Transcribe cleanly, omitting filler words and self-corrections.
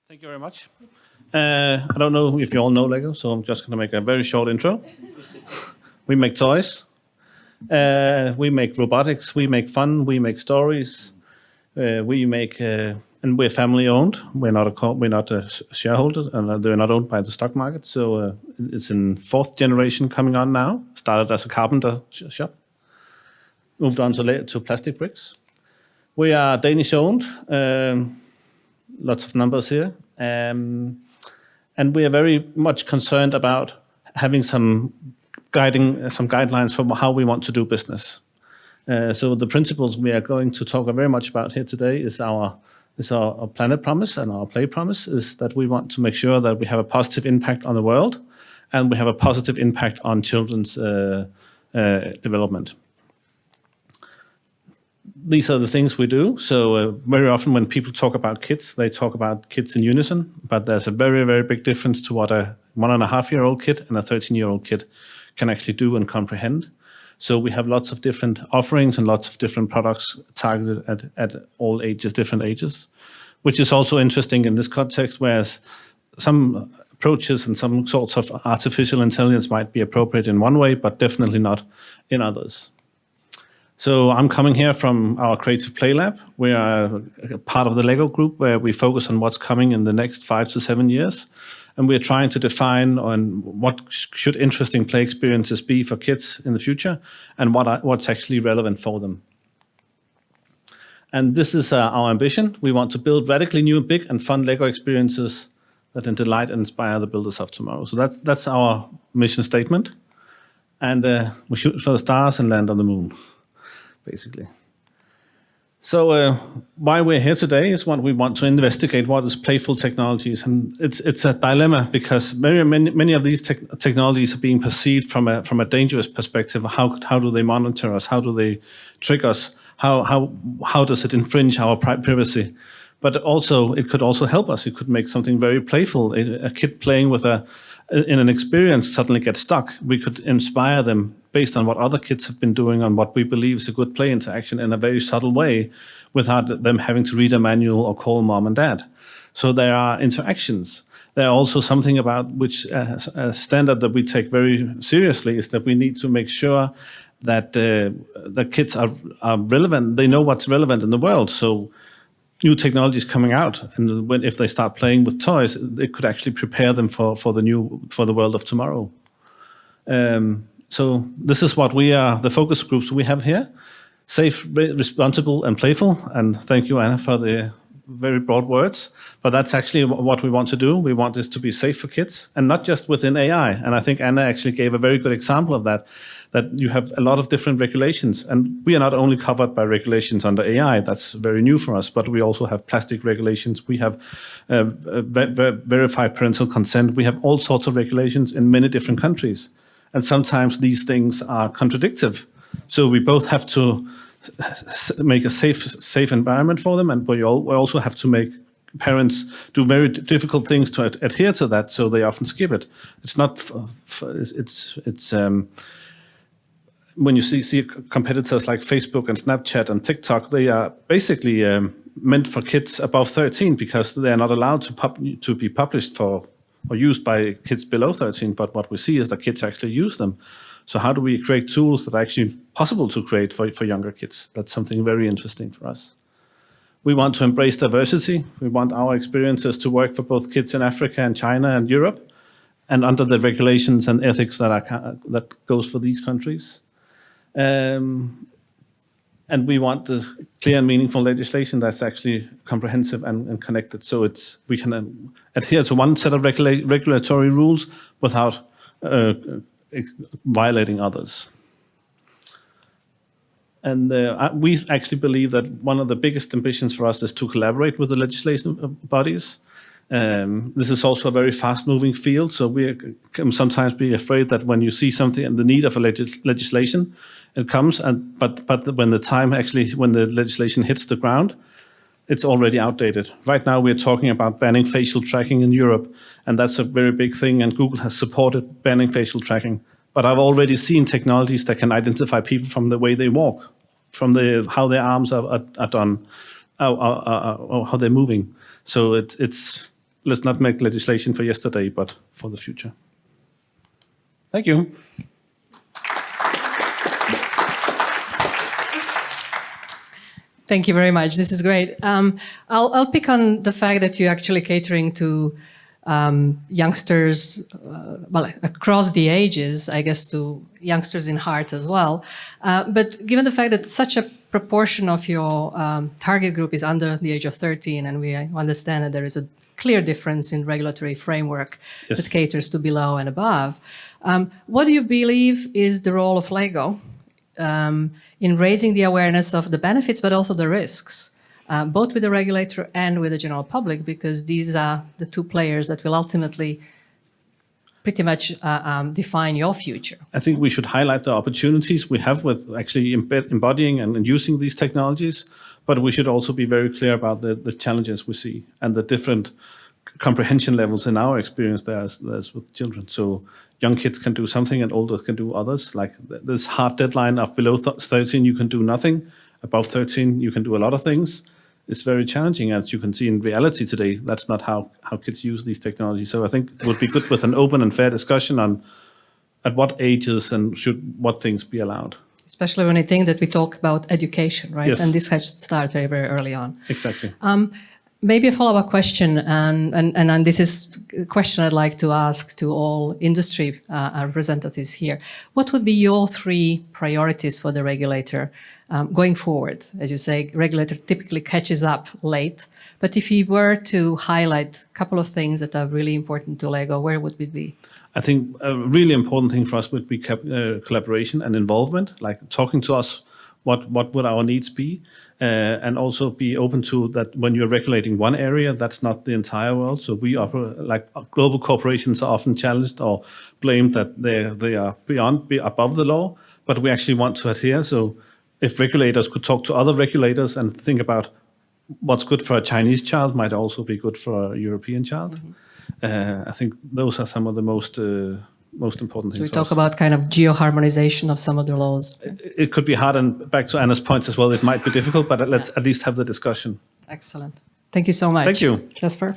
Thank you very much. I don't know if you all know Lego, so I'm just going to make a very short intro. We make toys. We make robotics. We make fun. We make stories. And we're family owned. We're not a shareholder, and they're not owned by the stock market. So it's in fourth generation coming on now. Started as a carpenter shop, moved on to plastic bricks. We are Danish owned. Lots of numbers here. And we are very much concerned about having some guidelines for how we want to do business. So the principles we are going to talk very much about here today is our planet promise, and our play promise is that we want to make sure that we have a positive impact on the world, and we have a positive impact on children's development. These are the things we do. So very often when people talk about kids, they talk about kids in unison, but there's a very, very big difference to what a 1.5-year-old kid and a 13-year-old kid can actually do and comprehend. So we have lots of different offerings and lots of different products targeted at all ages, different ages, which is also interesting in this context, whereas some approaches and some sorts of artificial intelligence might be appropriate in one way, but definitely not in others. So I'm coming here from our Creative Play Lab. We are a part of the Lego group where we focus on what's coming in the next 5 to 7 years. And we're trying to define on what should interesting play experiences be for kids in the future and what's actually relevant for them. And this is our ambition. We want to build radically new, big and fun Lego experiences that delight and inspire the builders of tomorrow. So that's our mission statement. And we shoot for the stars and land on the moon, basically. So why we're here today is what we want to investigate what is playful technologies. And it's a dilemma because many of these technologies are being perceived from a dangerous perspective. How do they monitor us? How do they trick us? How does it infringe our privacy? But also, it could also help us. It could make something very playful. A kid playing in an experience suddenly gets stuck. We could inspire them based on what other kids have been doing on what we believe is a good play interaction in a very subtle way without them having to read a manual or call mom and dad. So there are interactions. There are also something about which a standard that we take very seriously is that we need to make sure that the kids are relevant. They know what's relevant in the world. So new technologies coming out, and if they start playing with toys, it could actually prepare them for the world of tomorrow. So this is what we are, the focus groups we have here: safe, responsible, and playful. And thank you, Anna, for the very broad words. But that's actually what we want to do. We want this to be safe for kids, and not just within AI. And I think Anna actually gave a very good example of that you have a lot of different regulations. And we are not only covered by regulations under AI, that's very new for us, but we also have plastic regulations. We have verified parental consent. We have all sorts of regulations in many different countries. And sometimes these things are contradictory. So we both have to make a safe environment for them, and we also have to make parents do very difficult things to adhere to that, so they often skip it. It's not. When you see competitors like Facebook and Snapchat and TikTok, they are basically meant for kids above 13 because they are not allowed to be published or used by kids below 13. But what we see is that kids actually use them. So how do we create tools that are actually possible to create for younger kids? That's something very interesting for us. We want to embrace diversity. We want our experiences to work for both kids in Africa and China and Europe, and under the regulations and ethics that goes for these countries. And we want the clear and meaningful legislation that's actually comprehensive and connected. So we can adhere to one set of regulatory rules without violating others. And we actually believe that one of the biggest ambitions for us is to collaborate with the legislation bodies. This is also a very fast-moving field, so we can sometimes be afraid that when you see something and the need of a legislation, it comes, but when the legislation hits the ground, it's already outdated. Right now, we're talking about banning facial tracking in Europe, and that's a very big thing, and Google has supported banning facial tracking. But I've already seen technologies that can identify people from the way they walk, from how their arms are done, how they're moving. So it's let's not make legislation for yesterday, but for the future. Thank you. Thank you very much. This is great. I'll pick on the fact that you're actually catering to youngsters, well, across the ages, I guess, to youngsters in heart as well. But given the fact that such a proportion of your target group is under the age of 13, and we understand that there is a clear difference in regulatory framework Yes. that caters to below and above, what do you believe is the role of LEGO in raising the awareness of the benefits, but also the risks, both with the regulator and with the general public, because these are the two players that will ultimately pretty much define your future? I think we should highlight the opportunities we have with actually embodying and using these technologies, but we should also be very clear about the challenges we see and the different comprehension levels in our experience there as with children. So young kids can do something and older can do others. Like this hard deadline of below 13, you can do nothing. Above 13, you can do a lot of things. It's very challenging, as you can see in reality today. That's not how kids use these technologies. So I think it would be good with an open and fair discussion on at what ages and should what things be allowed. Especially when I think that we talk about education, right? Yes. And this has to start very, very early on. Exactly. Maybe a follow-up question, and this is a question I'd like to ask to all industry representatives here. What would be your 3 priorities for the regulator going forward? As you say, regulator typically catches up late, but if you were to highlight a couple of things that are really important to LEGO, where would it be? I think a really important thing for us would be collaboration and involvement, like talking to us, what would our needs be, and also be open to that when you're regulating one area, that's not the entire world. So we operate, like global corporations are often challenged or blamed that they are above the law, but we actually want to adhere. So if regulators could talk to other regulators and think about what's good for a Chinese child might also be good for a European child. I think those are some of the most important things. So we talk about kind of geo-harmonization of some of the laws. It could be hard, and back to Anna's points as well, it might be difficult, but let's at least have the discussion. Excellent. Thank you so much. Thank you. Jesper.